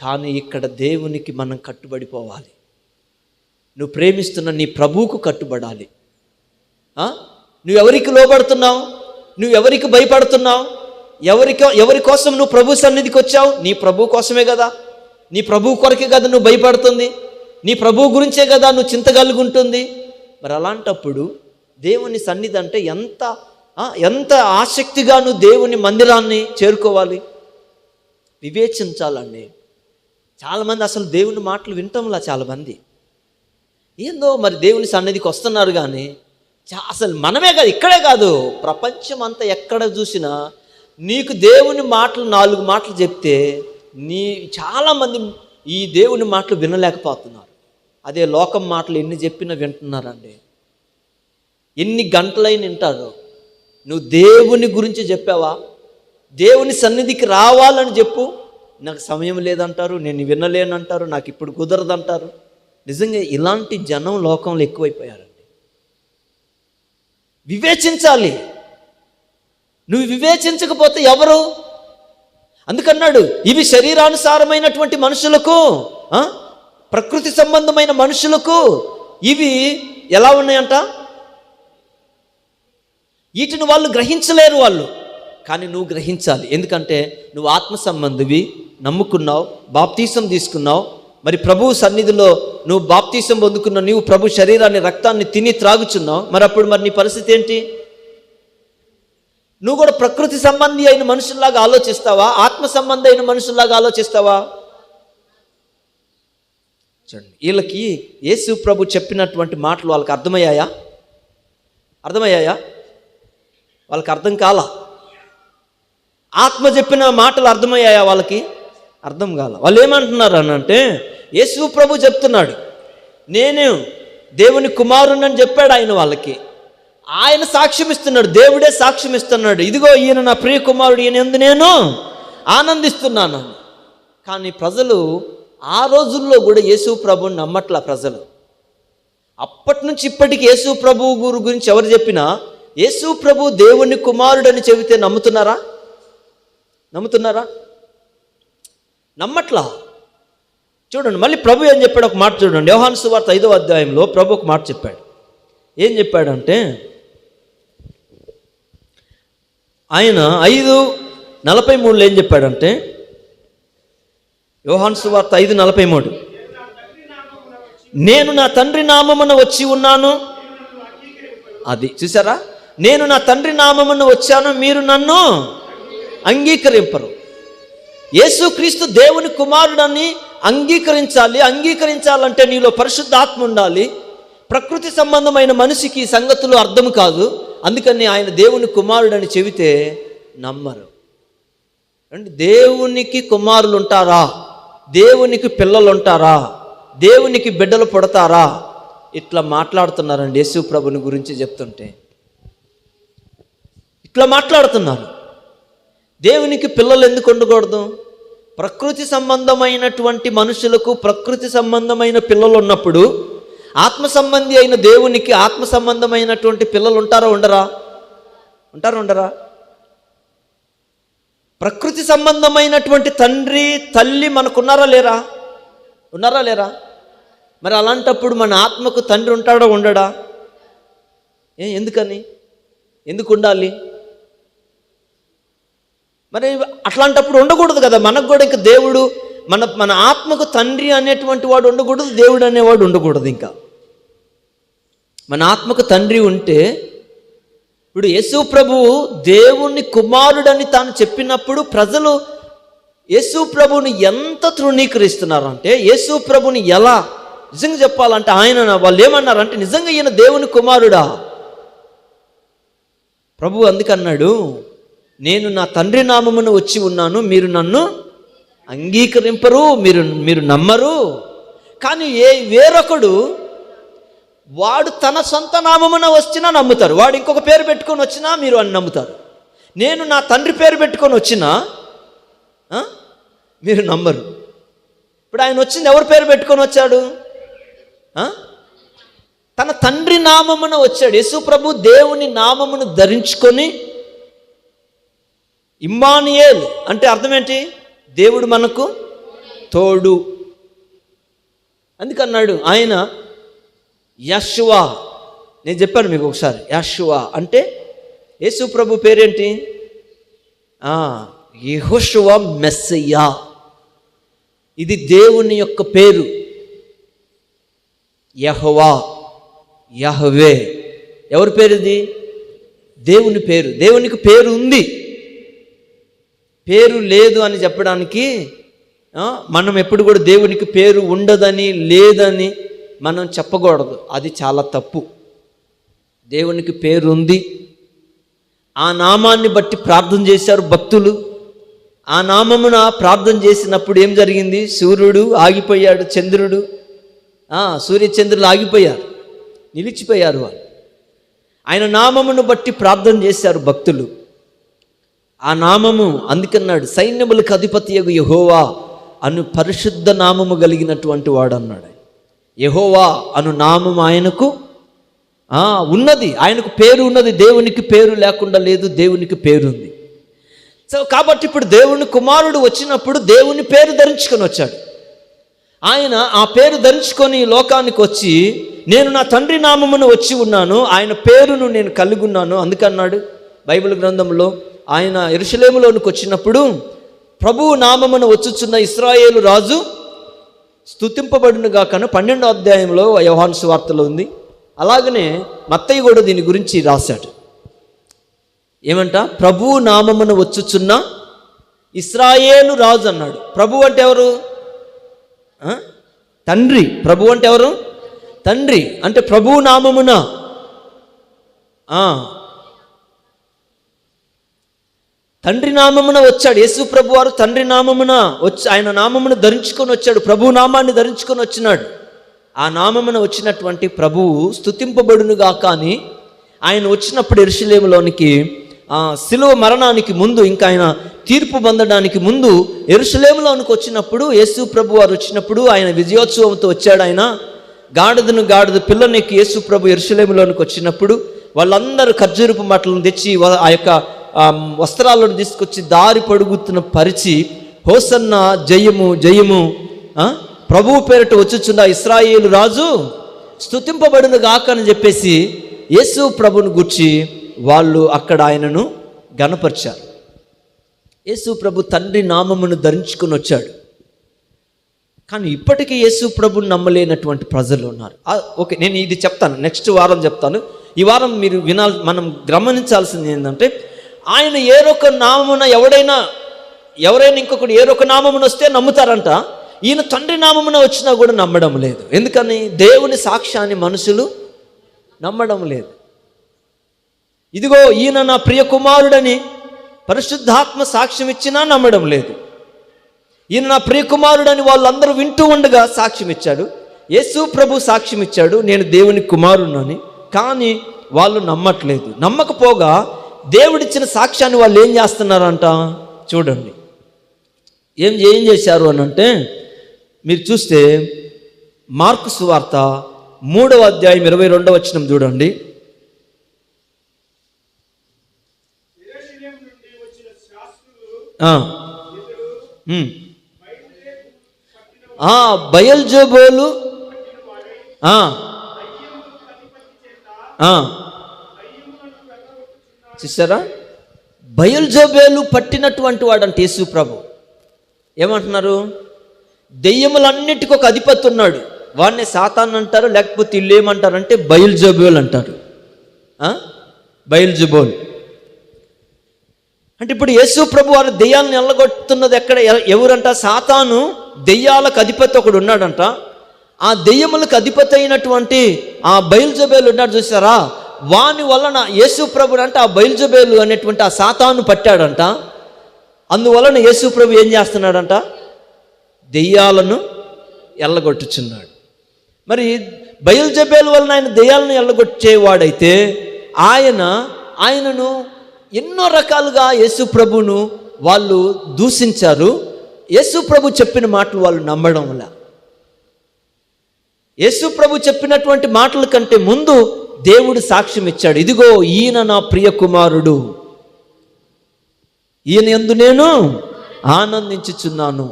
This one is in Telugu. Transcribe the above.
కానీ ఇక్కడ దేవునికి మనం కట్టుబడిపోవాలి. నువ్వు ప్రేమిస్తున్న నీ ప్రభువుకు కట్టుబడాలి. నువ్వెవరికి లోబడుతున్నావు? నువ్వెవరికి భయపడుతున్నావు? ఎవరి కోసం నువ్వు ప్రభు సన్నిధికి వచ్చావు? నీ ప్రభు కోసమే కదా, నీ ప్రభువు కొరకే కదా నువ్వు భయపడుతుంది, నీ ప్రభువు గురించే కదా నువ్వు చింతగలుగుంటుంది. మరి అలాంటప్పుడు దేవుని సన్నిధి అంటే ఎంత ఆసక్తిగా నువ్వు దేవుని మందిరాన్ని చేరుకోవాలి. వివేచించాలండి. చాలామంది అసలు దేవుని మాటలు వింటంలా, చాలామంది ఏందో మరి దేవుని సన్నిధికి వస్తున్నారు కానీ అసలు మనమే కాదు, ఇక్కడే కాదు, ప్రపంచం అంతా ఎక్కడ చూసినా నీకు దేవుని మాటలు 4 మాటలు చెప్తే చాలామంది ఈ దేవుని మాటలు వినలేకపోతున్నారు. అదే లోకం మాటలు ఎన్ని చెప్పినా వింటున్నారండి. ఎన్ని గంటలైన వింటారు. నువ్వు దేవుని గురించి చెప్పావా? దేవుని సన్నిధికి రావాలని చెప్పు. నాకు సమయం లేదంటారు, నేను వినలేనంటారు, నాకు ఇప్పుడు కుదరదంటారు. నిజంగా ఇలాంటి జనం లోకంలో ఎక్కువైపోయారండి. వివేచించాలి. నువ్వు వివేచించకపోతే ఎవరు? అందుకన్నాడు, ఇవి శరీరానుసారమైనటువంటి మనుషులకు, ప్రకృతి సంబంధమైన మనుషులకు ఇవి ఎలా ఉన్నాయంట? వీటిని వాళ్ళు గ్రహించలేరు వాళ్ళు, కానీ నువ్వు గ్రహించాలి. ఎందుకంటే నువ్వు ఆత్మ సంబంధివి, నమ్ముకున్నావు, బాప్తీసం తీసుకున్నావు. మరి ప్రభు సన్నిధిలో నువ్వు బాప్తీసం పొందుకున్నావు, నువ్వు ప్రభు శరీరాన్ని రక్తాన్ని తిని త్రాగుచున్నావు. మరి అప్పుడు నీ పరిస్థితి ఏంటి? నువ్వు కూడా ప్రకృతి సంబంధి అయిన మనుషుల్లాగా ఆలోచిస్తావా? ఆత్మ సంబంధి అయిన మనుషుల్లాగా ఆలోచిస్తావా? చూడండి, వీళ్ళకి యేసు ప్రభు చెప్పినటువంటి మాటలు వాళ్ళకి అర్థమయ్యాయా? వాళ్ళకి అర్థం కాలా. ఆత్మ చెప్పిన మాటలు అర్థమయ్యాయా వాళ్ళకి? అర్థం కాల. వాళ్ళు ఏమంటున్నారు అనంటే, యేసు ప్రభు చెప్తున్నాడు, నేను దేవుని కుమారుణ్ణని చెప్పాడు ఆయన వాళ్ళకి. ఆయన సాక్ష్యం ఇస్తున్నాడు, దేవుడే సాక్ష్యం ఇస్తున్నాడు, ఇదిగో ఈయన నా ప్రియ కుమారుడు, ఈయన యందు నేను ఆనందిస్తున్నాను. కానీ ప్రజలు ఆ రోజుల్లో కూడా యేసు ప్రభుని నమ్మట్లా. ప్రజలు అప్పటి నుంచి ఇప్పటికి యేసు ప్రభు గురించి ఎవరు చెప్పినా యేసు ప్రభు దేవుని కుమారుడని చెబితే నమ్ముతున్నారా? నమ్మట్లా. చూడండి, మళ్ళీ ప్రభు ఏం చెప్పాడు ఒక మాట చూడండి. యోహాను సువార్త 5వ అధ్యాయంలో ప్రభు ఒక మాట చెప్పాడు. ఏం చెప్పాడంటే, ఆయన 5:43 ఏం చెప్పాడంటే, యోహాను సువార్త 5:43, నేను నా తండ్రి నామమున వచ్చి ఉన్నాను. అది చూసారా? నేను నా తండ్రి నామమున వచ్చాను, మీరు నన్ను అంగీకరింపరు. యేసుక్రీస్తు దేవుని కుమారుడని అంగీకరించాలంటే నీలో పరిశుద్ధాత్మ ఉండాలి. ప్రకృతి సంబంధమైన మనిషికి ఈ సంగతులు అర్థం కాదు. అందుకని ఆయన దేవుని కుమారుడని చెబితే నమ్మరు. అంటే దేవునికి కుమారులు ఉంటారా? దేవునికి పిల్లలు ఉంటారా? దేవునికి బిడ్డలు పుడతారా? ఇట్లా మాట్లాడుతున్నారండి. యేసు ప్రభుని గురించి చెప్తుంటే ఇట్లా మాట్లాడుతున్నారు. దేవునికి పిల్లలు ఎందుకు ఉండకూడదు? ప్రకృతి సంబంధమైనటువంటి మనుషులకు ప్రకృతి సంబంధమైన పిల్లలు ఉన్నప్పుడు ఆత్మ సంబంధి అయిన దేవునికి ఆత్మ సంబంధమైనటువంటి పిల్లలు ఉంటారా? ఉండరా? ప్రకృతి సంబంధమైనటువంటి తండ్రి తల్లి మనకున్నారా లేరా? మరి అలాంటప్పుడు మన ఆత్మకు తండ్రి ఉంటాడా ఉండడా? ఎందుకు ఉండాలి? మరి అట్లాంటప్పుడు ఉండకూడదు కదా. మనకు కూడా ఇంకా దేవుడు మన ఆత్మకు తండ్రి అనేటువంటి వాడు ఉండకూడదు, దేవుడు అనేవాడు ఉండకూడదు. ఇంకా మన ఆత్మకు తండ్రి ఉంటే, ఇప్పుడు యేసు ప్రభువు దేవుని కుమారుడని తాను చెప్పినప్పుడు ప్రజలు యేసు ప్రభుని ఎంత తృణీకరిస్తున్నారంటే, యేసు ప్రభుని ఎలా నిజంగా చెప్పాలంటే వాళ్ళు ఏమన్నారంటే, నిజంగా ఈయన దేవుని కుమారుడా? ప్రభు అందుకన్నాడు, నేను నా తండ్రి నామమున వచ్చి ఉన్నాను, మీరు నన్ను అంగీకరింపరు, మీరు నమ్మరు. కానీ వేరొకడు వాడు తన సొంత నామమున వచ్చినా నమ్ముతారు. వాడు ఇంకొక పేరు పెట్టుకొని వచ్చినా మీరు అని నమ్ముతారు. నేను నా తండ్రి పేరు పెట్టుకొని వచ్చినా మీరు నమ్మరు. ఇప్పుడు ఆయన వచ్చింది ఎవరి పేరు పెట్టుకొని వచ్చాడు? తన తండ్రి నామమున వచ్చాడు. యేసు ప్రభు దేవుని నామమును ధరించుకొని, ఇమ్మానుయేల్ అంటే అర్థం ఏంటి? దేవుడు మనకు తోడు. అందుకన్నాడు ఆయన యెషువా. నేను చెప్పాను మీకు ఒకసారి, యెషువా అంటే యేసు ప్రభు పేరేంటి? యెహోషువ మెస్సయ్యా. ఇది దేవుని యొక్క పేరు. యెహోవా, యహ్వే ఎవరి పేరు? ఇది దేవుని పేరు. దేవునికి పేరు ఉంది, పేరు లేదు అని చెప్పడానికి మనం ఎప్పుడు కూడా దేవునికి పేరు ఉండదని లేదని మనం చెప్పకూడదు. అది చాలా తప్పు. దేవునికి పేరు ఉంది. ఆ నామాన్ని బట్టి ప్రార్థన చేశారు భక్తులు. ఆ నామమున ప్రార్థన చేసినప్పుడు ఏం జరిగింది? సూర్యుడు ఆగిపోయాడు, చంద్రుడు సూర్యచంద్రులు ఆగిపోయారు, నిలిచిపోయారు వాళ్ళు. ఆయన నామమును బట్టి ప్రార్థన చేశారు భక్తులు. ఆ నామము అందుకన్నాడు, సైన్యములకు అధిపతియగు యెహోవా అను పరిశుద్ధ నామము కలిగినటువంటి వాడు అన్నాడు. యెహోవా అను నామము ఆయనకు ఉన్నది, ఆయనకు పేరు ఉన్నది. దేవునికి పేరు లేకుండా లేదు, దేవునికి పేరు ఉంది. సో కాబట్టి ఇప్పుడు దేవుని కుమారుడు వచ్చినప్పుడు దేవుని పేరు ధరించుకొని వచ్చాడు. ఆయన ఆ పేరు ధరించుకొని ఈ లోకానికి వచ్చి, నేను నా తండ్రి నామమును వచ్చి ఉన్నాను, ఆయన పేరును నేను కలిగి ఉన్నాను. అందుకన్నాడు బైబిల్ గ్రంథంలో, ఆయన యెరూషలేములోనికి వచ్చినప్పుడు ప్రభువు నామమును వచ్చుచున్న ఇశ్రాయేలు రాజు స్తుతింపబడునుగా కను 12వ అధ్యాయంలో యోహాను సువార్తలో ఉంది. అలాగనే మత్తయి కూడా దీని గురించి రాశాడు. ఏమంట? ప్రభువు నామమును వచ్చుచున్న ఇశ్రాయేలు రాజు అన్నాడు. ప్రభు అంటే ఎవరు? తండ్రి. ప్రభు అంటే ఎవరు? తండ్రి. అంటే ప్రభువు నామమున తండ్రి నామమున వచ్చాడు. యేసు ప్రభు వారు తండ్రి నామమున వచ్చి ఆయన నామమును ధరించుకొని వచ్చాడు. ప్రభు నామాన్ని ధరించుకొని వచ్చినాడు. ఆ నామమున వచ్చినటువంటి ప్రభువు స్తుతింపబడునుగా. కానీ ఆయన వచ్చినప్పుడు యెరూషలేములోనికి శిలువ మరణానికి ముందు, ఇంకా ఆయన తీర్పు పొందడానికి ముందు యెరూషలేములోనికి వచ్చినప్పుడు, యేసు ప్రభు వారు వచ్చినప్పుడు ఆయన విజయోత్సవంతో వచ్చాడు. ఆయన గాడిద పిల్లనికి యేసు ప్రభు యెరూషలేములోనికి వచ్చినప్పుడు వాళ్ళందరూ ఖర్జూరపు మట్టలను తెచ్చి ఆ యొక్క వస్త్రాలను తీసుకొచ్చి దారి పొడుగుతున్న పరిచి, హోసన్న జయము జయము, ప్రభువు పేరిట వచ్చుచున్న ఇశ్రాయేలు రాజు స్తుతింపబడును గాక అని చెప్పేసి యేసు ప్రభుని గూర్చి వాళ్ళు అక్కడ ఆయనను గణపరిచారు. యేసు ప్రభు తండ్రి నామమును ధరించుకొని వచ్చాడు. కానీ ఇప్పటికీ యేసు ప్రభుని నమ్మలేనటువంటి ప్రజలు ఉన్నారు. ఓకే, నేను ఇది చెప్తాను, నెక్స్ట్ వారం చెప్తాను. ఈ వారం మీరు మనం గమనించాల్సింది ఏంటంటే, ఆయన ఏరొక నామమున ఎవరైనా ఇంకొకటి ఏరొక నామమున వస్తే నమ్ముతారంట. ఈయన తండ్రి నామమున వచ్చినా కూడా నమ్మడం లేదు. ఎందుకని? దేవుని సాక్ష్యాన్ని మనుషులు నమ్మడం లేదు. ఇదిగో ఈయన నా ప్రియ కుమారుడని పరిశుద్ధాత్మ సాక్ష్యం ఇచ్చినా నమ్మడం లేదు. ఈయన నా ప్రియ కుమారుడని వాళ్ళందరూ వింటూ ఉండగా సాక్ష్యం ఇచ్చాడు. యేసు ప్రభు సాక్ష్యం ఇచ్చాడు, నేను దేవుని కుమారుడని. కానీ వాళ్ళు నమ్మట్లేదు. నమ్మకపోగా దేవుడిచ్చిన సాక్ష్యాన్ని వాళ్ళు ఏం చేస్తున్నారంట చూడండి. ఏం చేశారు అని అంటే, మీరు చూస్తే మార్కు సువార్త 3వ అధ్యాయం 22వ వచనం చూడండి. బయల్జెబూలు చూసారా? బయల్జెబూలు పట్టినటువంటి వాడంటే యేసు ప్రభు. ఏమంటున్నారు? దెయ్యములన్నిటికీ ఒక అధిపతి ఉన్నాడు, వాడిని సాతాన్ అంటారు, లేకపోతే ఇల్లు ఏమంటారంటే బయల్జెబూలు అంటారు. బయల్జెబూలు అంటే ఇప్పుడు యేసు ప్రభు వారు దెయ్యాలను ఎల్లగొట్టుతున్నది ఎవరంట? సాతాను దెయ్యాలకు అధిపతి ఒకడు ఉన్నాడంట. ఆ దెయ్యములకు అధిపతి అయినటువంటి ఆ బయల్జెబూలు ఉన్నాడు చూసారా, వాని వలన యేసు ప్రభు అంటే ఆ బయల్జెబూలు అనేటువంటి ఆ సాతాను పట్టాడంట. అందువలన యేసు ప్రభు ఏం చేస్తున్నాడంట? దెయ్యాలను ఎల్లగొట్టుచున్నాడు. మరి బయల్జెబూలు వలన ఆయన దెయ్యాలను ఎల్లగొట్టేవాడైతే ఆయనను ఎన్నో రకాలుగా యేసు ప్రభును వాళ్ళు దూషించారు. యేసు ప్రభు చెప్పిన మాటలు వాళ్ళు నమ్మడం వల్ల, యేసు ప్రభు చెప్పినటువంటి మాటల కంటే ముందు దేవుడు సాక్ష్యం ఇచ్చాడు. ఇదిగో ఈయన నా ప్రియ కుమారుడు, ఈయన యందు నేను ఆనందించుచున్నాను.